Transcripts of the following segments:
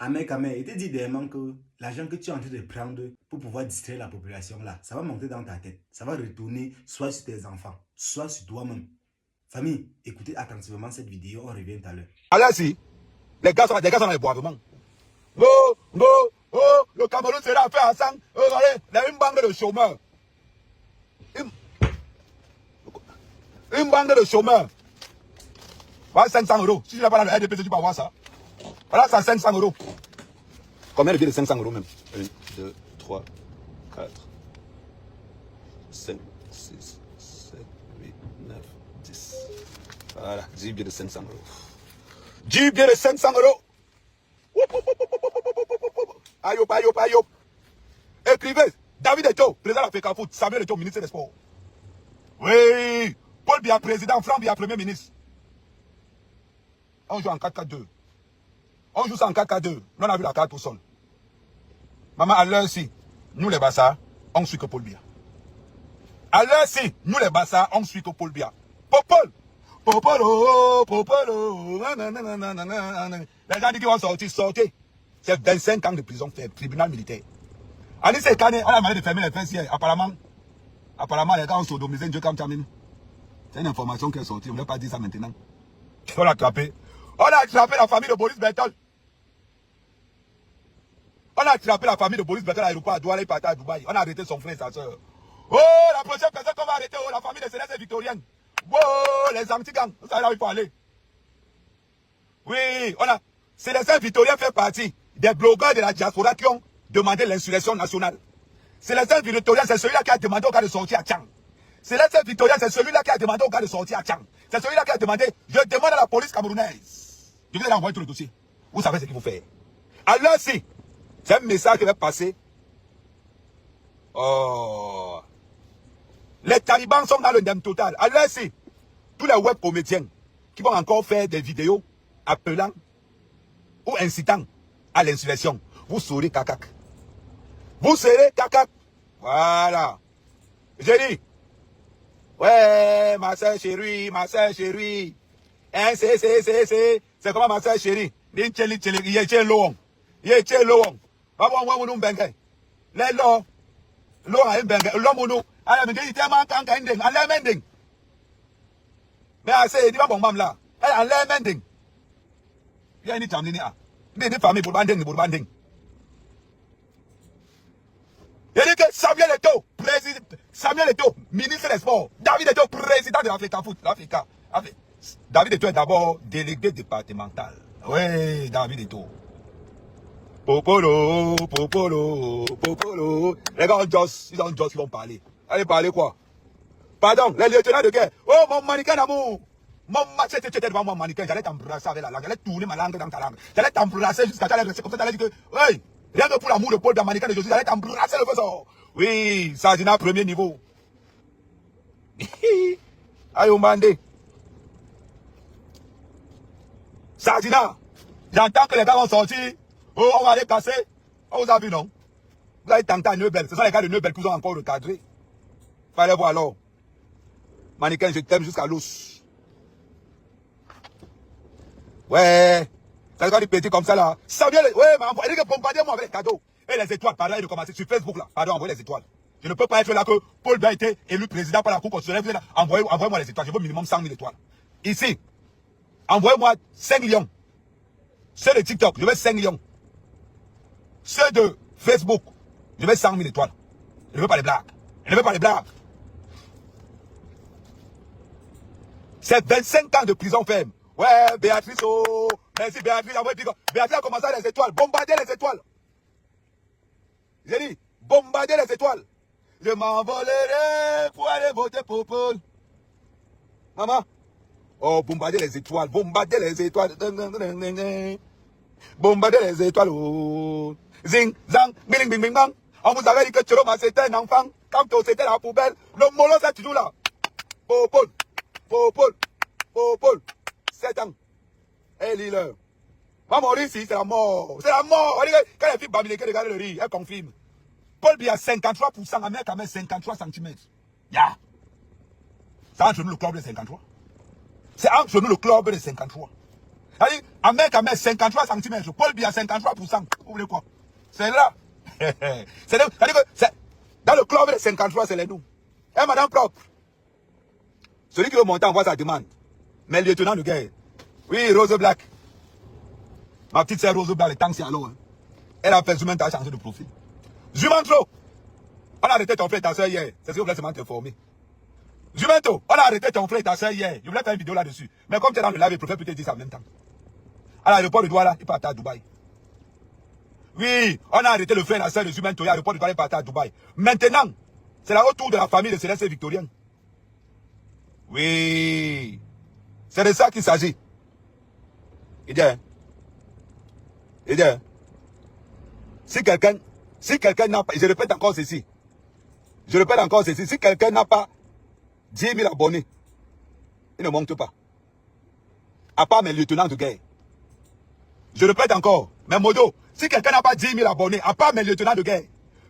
Ahmed, il te dit dernièrement que l'argent que tu es en train de prendre pour pouvoir distraire la population là, ça va monter dans ta tête. Ça va retourner soit sur tes enfants, soit sur toi-même. Famille, écoutez attentivement cette vidéo, on revient tout à l'heure. Alors si, les gars sont dans les boivements. Le Cameroun sera fait ensemble. Regardez, il y a une bande de chômeurs. Une bande de chômeurs. Voilà 500 euros. Si tu n'as pas dans le RDP, tu peux avoir ça. Voilà, ça 500 euros. Combien de billets de 500 euros même? 1, 2, 3, 4, 5, 6, 7, 8, 9, 10. Voilà, 10 billets de 500 euros. 10 billets de 500 euros. Aïe, aïe, aïe. Écrivez, David Eto'o, président de la FECAFOOT, Samuel Eto'o, ministre des Sports. Oui, Paul Biya, président, Franck Biya, premier ministre. On joue en 4-4-2. On joue ça en 4-4-2. Nous, on a vu la carte au sol. Maman, à l'heure ci, nous les Bassa, on suit que Paul Biya. À l'heure ci, nous les Bassa, on suit que Paul Biya. Popol, les gens disent qu'ils vont sortir. C'est 25 ans de prison ferme, tribunal militaire. Anis Sekane, on a demandé de fermer les fences hier. Apparemment, les gars ont sodomisé Dieu comme Tamine. C'est une information qui est sortie, on ne va pas dire ça maintenant. On l'a attrapé. On a attrapé la famille de Boris Bertol. On a attrapé la famille de Boris Bertol à l'aéroport à Douala, il partait à Dubaï. On a arrêté son frère et sa soeur. Oh, la prochaine personne qu'on va arrêter, oh, la famille de Céleste Victorienne. Oh, les anti-gangs, vous savez là où il faut aller. Oui, Céleste Victorien fait partie des blogueurs de la diaspora qui ont demandé l'insurrection nationale. Céleste Victorien, c'est celui-là qui a demandé au gars de sortir à Tchang. Céleste Victorien, c'est celui-là qui a demandé au gars de sortir à Tchang. C'est celui-là qui a demandé, je demande à la police camerounaise. Je vais envoyer tout le dossier. Vous savez ce qu'il faut faire. Alors si, c'est un message qui va passer. Oh. Les talibans sont dans le ndem total. Alors si, tous les web comédiens qui vont encore faire des vidéos appelant ou incitant à l'insurrection, vous serez cacac. Vous serez cacac. Voilà. J'ai dit, ouais, ma soeur chérie, hein, c'est comment ma soeur chérie? Les mais assez, il va bon mam là. Elle a l'air mending. Il y a une famille des familles pour banding. Il y a que Samuel Eto'o, président, Samuel Eto'o, ministre des Sports. David Eto'o, président de l'Afrique Foot. David Eto'o est d'abord délégué départemental. Oui, David Eto'o. Popolo. Les gars, ils vont parler. Allez parler quoi? Pardon, les lieutenants de guerre. Oh, mon mannequin d'amour. Mon match, tu étais devant mon mannequin. J'allais t'embrasser avec la langue. J'allais tourner ma langue dans ta langue. J'allais t'embrasser jusqu'à t'aller rester comme ça. T'allais dire que, oui, rien que pour l'amour de Paul, d'un mannequin de Jésus, j'allais t'embrasser le faisceau. Oui, Sardina, premier niveau. Aïe, Omandé. Sardina, j'entends que les gars vont sortir. Oh, on va aller casser. On vous a vu, non? Vous allez tenter à Neubel. Ce sont les gars de Neubel qui vous ont encore recadré. Fallait voir alors. Mannequin, je t'aime jusqu'à l'os. Ouais. Ça va être petit comme ça là. Samuel, ouais, mais envoyez bombardez-moi avec les cadeaux. Et les étoiles, pardon, et de commencer sur Facebook là. Pardon, envoyez les étoiles. Je ne peux pas être là que Paul Biya a été élu président par la Cour constitutionnelle. Envoyez-moi les étoiles. Je veux minimum 100 000 étoiles. Ici, envoyez-moi 5 millions. Ceux de TikTok, je veux 5 millions. Ceux de Facebook, je veux 100 000 étoiles. Je ne veux pas les blagues. C'est 25 ans de prison ferme. Ouais, Béatrice, oh, merci Béatrice. Béatrice a commencé à les étoiles. Bombarder les étoiles. J'ai dit, bombarder les étoiles. Je m'envolerai pour aller voter pour Paul. Maman. Oh, bombarder les étoiles. Bombarder les étoiles. Oh. Zing, zang, bing, bing, bing, bang. On vous avait dit que Chiroma c'était un enfant. Quand c'était la poubelle, le mollo c'est toujours là. Paul. 7 ans. Et Lille. Va mourir ici, c'est la mort. C'est la mort. Quand les filles bamilées, regardent le riz, elles confirment. Paul Biya 53%, Amérique a 53 cm. Ya. C'est entre nous le club de 53. C'est entre nous le club de 53. Allez, à 53 cm. Paul Biya 53%. Vous voulez quoi? C'est là. C'est-à-dire que dans le club, les 53, c'est les nous. Et madame propre. Celui qui veut monter envoie sa demande. Mais le lieutenant de guerre. Oui, Rose Black. Ma petite sœur Rose Black, les temps c'est alors. Hein. Elle a fait Zuman, t'as changé de profil. Zumantro. On a arrêté ton frère et ta soeur hier. C'est ce que vous voulez seulement t'informer. Zumento, on a arrêté ton frère et ta soeur hier. Je voulais faire une vidéo là-dessus. Mais comme tu es dans le live, je préfère peut-être dire ça en même temps. À l'aéroport de Douala, il partait à Dubaï. Oui, on a arrêté le frère et la soeur de Zumento à l'aéroport de Douala, il partait à Dubaï. Maintenant, c'est la retour de la famille de Céleste et Victorien. Oui. C'est de ça qu'il s'agit. Il dit, si quelqu'un n'a pas, je répète encore ceci, si quelqu'un n'a pas 10 000 abonnés, il ne monte pas. À part mes lieutenants de guerre. Je répète encore, mes modos, si quelqu'un n'a pas 10 000 abonnés, à part mes lieutenants de guerre,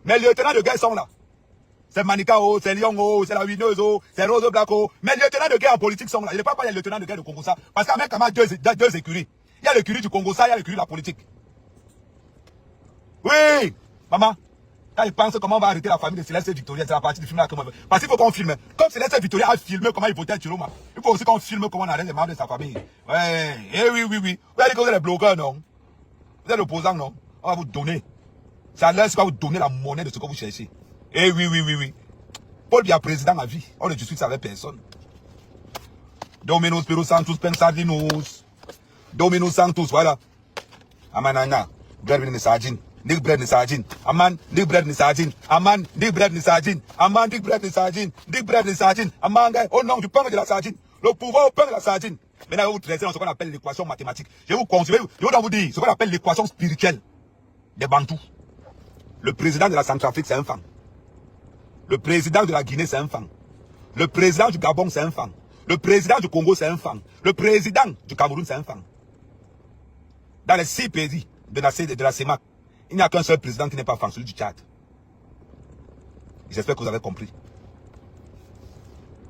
mes lieutenants de guerre sont là. C'est Manika, c'est Lyon, c'est la Wineuse, c'est Rose Black. Mes lieutenants de guerre en politique sont là. Je ne parle pas des lieutenants de guerre de Congo ça. Parce qu'à même deux écuries. Il y a l'écurie du Congo ça, il y a l'écurie de la politique. Oui, maman. Quand il pense comment on va arrêter la famille de Céleste et Victoria, c'est la partie du film là. Parce qu'il faut qu'on filme. Comme Céleste et Victoria a filmé comment il votait Chiroma, il faut aussi qu'on filme comment on arrête les membres de sa famille. Ouais, oui. Vous allez dire que vous êtes les blogueurs, non? Vous êtes l'opposant, non? On va vous donner. C'est à l'heure qu'on va vous donner la monnaie de ce que vous cherchez. Eh oui. Paul Biya président à vie. On ne discute avec personne. Dominus Spiritus Sanctus Pensadinus. Dominus Sanctus, voilà. Amanana. Bread ni sajin. Dik bread ni sajin. Aman. Dik bread ni sajin. Aman. Dik bread ni sajin. Aman. Dik bread ni sajin. Dik bread ni sajin. Aman. Oh non, du pain de la sardine. Le pouvoir au pain de la sardine. Maintenant, vous traitez dans ce qu'on appelle l'équation mathématique. Je vous dois vous dire ce qu'on appelle l'équation spirituelle des Bantous. Le président de la Centrafrique, c'est un fan. Le président de la Guinée, c'est un fan. Le président du Gabon, c'est un fan. Le président du Congo, c'est un fan. Le président du Cameroun, c'est un fan. Dans les 6 pays de la CEMAC, il n'y a qu'un seul président qui n'est pas fan, celui du Tchad. J'espère que vous avez compris.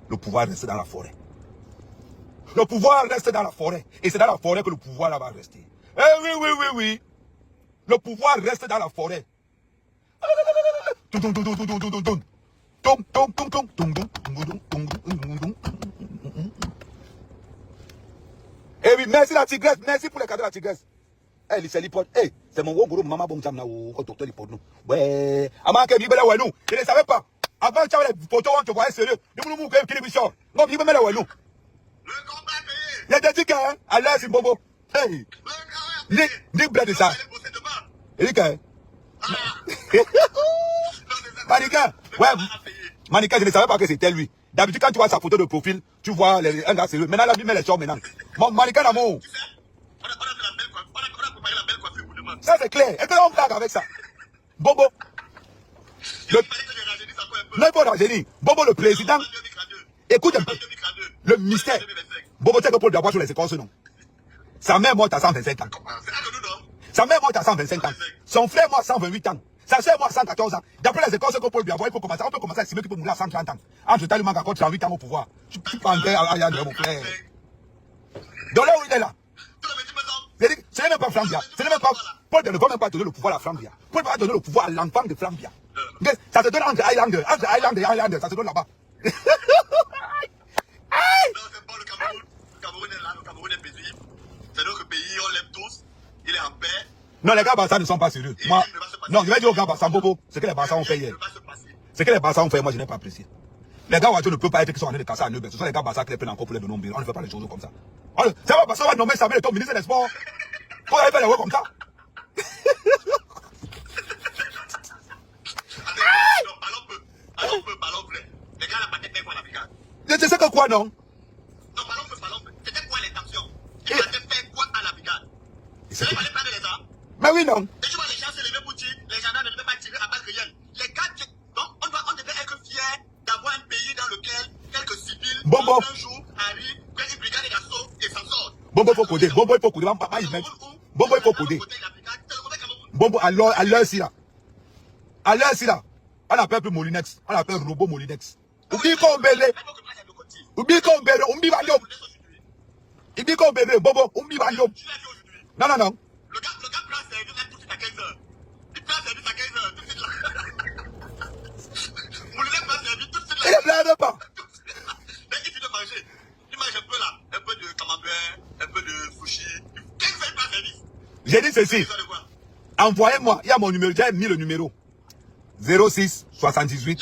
Le pouvoir reste dans la forêt. Le pouvoir reste dans la forêt. Et c'est dans la forêt que le pouvoir là va rester. Eh oui. Le pouvoir reste dans la forêt. Eh oui, merci la tigresse, merci pour les cadeaux de la tigresse. Eh, c'est l'hypothèse. Eh, c'est mon gros groupe, maman bon jam na au docteur l'hypothèse. Ouais, avant que Bibele ouais nous, je ne savais pas. Avant que tu avais les photos, on te voyait sérieux. Nous nous qui les bichons. Non, Bibele ouais nous. Le combat payé. Il y a des tickets, hein, à l'aise, Bobo. Hey. Nick bled de ça. Erika. Manika, ouais. Manika, je ne savais pas que c'était lui. D'habitude, quand tu vois sa photo de profil, tu vois un gars sérieux. Maintenant, là, lui met les choses maintenant. Manika, l'amour. On a préparé la belle coiffure pour demain. Ça, c'est clair. Et que là, on blague avec ça. Bobo. Non, il faut rajeunir. Bobo, le président. Écoute un peu. Le mystère. Bobo, tu sais que Paul Biya sur les écoles, non. Sa mère morte à 125 ans. Sa mère morte à 125 ans. Son frère mort à 128 ans. Sa soeur mort à 114 ans. D'après les écoles, ce que Paul Biya, on peut commencer à estimer qu'il peut mourir à 130 ans. Entre temps, il manque encore 38 ans au pouvoir. Tu peux en dire à mon frère. Donc là où il est là. Ce n'est même pas Franck Biya. Ce n'est même pas. Paul ne va même pas donner le pouvoir à Franck Biya. Paul va donner le pouvoir à l'enfant de Franck Biya. Ça se donne entre Highlander et Highlander. Ça se donne là-bas. Non, c'est pas le Cameroun. Le Cameroun est là, le Cameroun est paisible. C'est notre pays, on l'aime tous. Il est en paix. Non, les gars Barça ne sont pas sérieux. Moi, non, je vais dire aux gars Barça, Bobo, ce que les Barça ont fait hier. Ce que les Barça ont fait, moi, je n'ai pas apprécié. Les gars Ouadjo ne peuvent pas être qui sont en train de casser à Neubel. Ce sont les gars Barça qui les prennent encore pour les nommer. On ne fait pas les choses comme ça. C'est pas parce qu'on va nommer Samuel Eto'o ministre des Sports. Faut aller faire les voix comme ça. Ballon bleu. Les gars, la paquette est quoi la brigade? Je sais que quoi, non? Non, ballon bleu. C'était quoi l'intention? Il a fait quoi à la brigade? Il fallait prendre les armes. Mais oui, non. Et tu vois, les gens se lever pour tirer, les gendarmes ne devaient pas tirer à balles réelles. Les gars, donc, on devait être fiers d'avoir un pays dans lequel quelques civils, un jour, arrivent, prennent une brigade d'assaut et s'en sortent. Bobo, il faut coder. Bobo, il faut coder. Bobo, il faut coder. Bobo, à l'heure, si là. À l'heure, si là. On appelle plus Molinex. On appelle robot Molinex. Oublie qu'on belle. Oublie qu'on belle. Oublie qu'on belle. Il dit qu'au bébé, Bobo, Oumbi Banyo. Non, non, non. Le gars prend service là tout de suite à 15h. Il prend service à 15h tout de suite là. Mon élève prend service tout de suite là. Il ne blague pas. Dès qu'il finit de manger, il mange un peu là, un peu de camembert, un peu de sushi. 15h il prend service. J'ai dit ceci. Envoyez-moi, il y a mon numéro, j'ai mis le numéro. 06 78